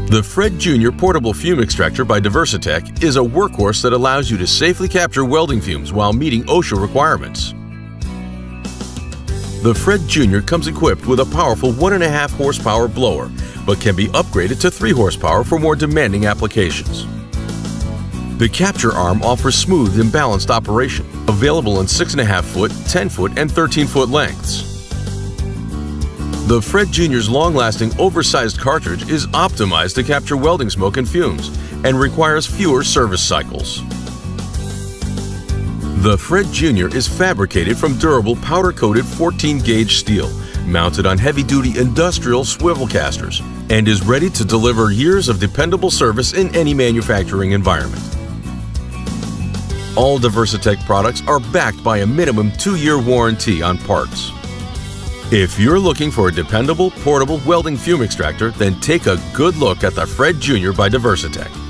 The Fred Jr. Portable Fume Extractor by DIVERSI-TECH is a workhorse that allows you to safely capture welding fumes while meeting OSHA requirements. The Fred Jr. comes equipped with a powerful 1.5 horsepower blower, but can be upgraded to 3 horsepower for more demanding applications. The capture arm offers smooth and balanced operation, available in 6.5 foot, 10 foot, and 13 foot lengths. The Fred Jr.'s long-lasting oversized cartridge is optimized to capture welding smoke and fumes and requires fewer service cycles. The Fred Jr. is fabricated from durable powder-coated 14-gauge steel, mounted on heavy-duty industrial swivel casters, and is ready to deliver years of dependable service in any manufacturing environment. All DIVERSI-TECH products are backed by a minimum 2-year warranty on parts. If you're looking for a dependable, portable welding fume extractor, then take a good look at the Fred Jr. by DIVERSI-TECH.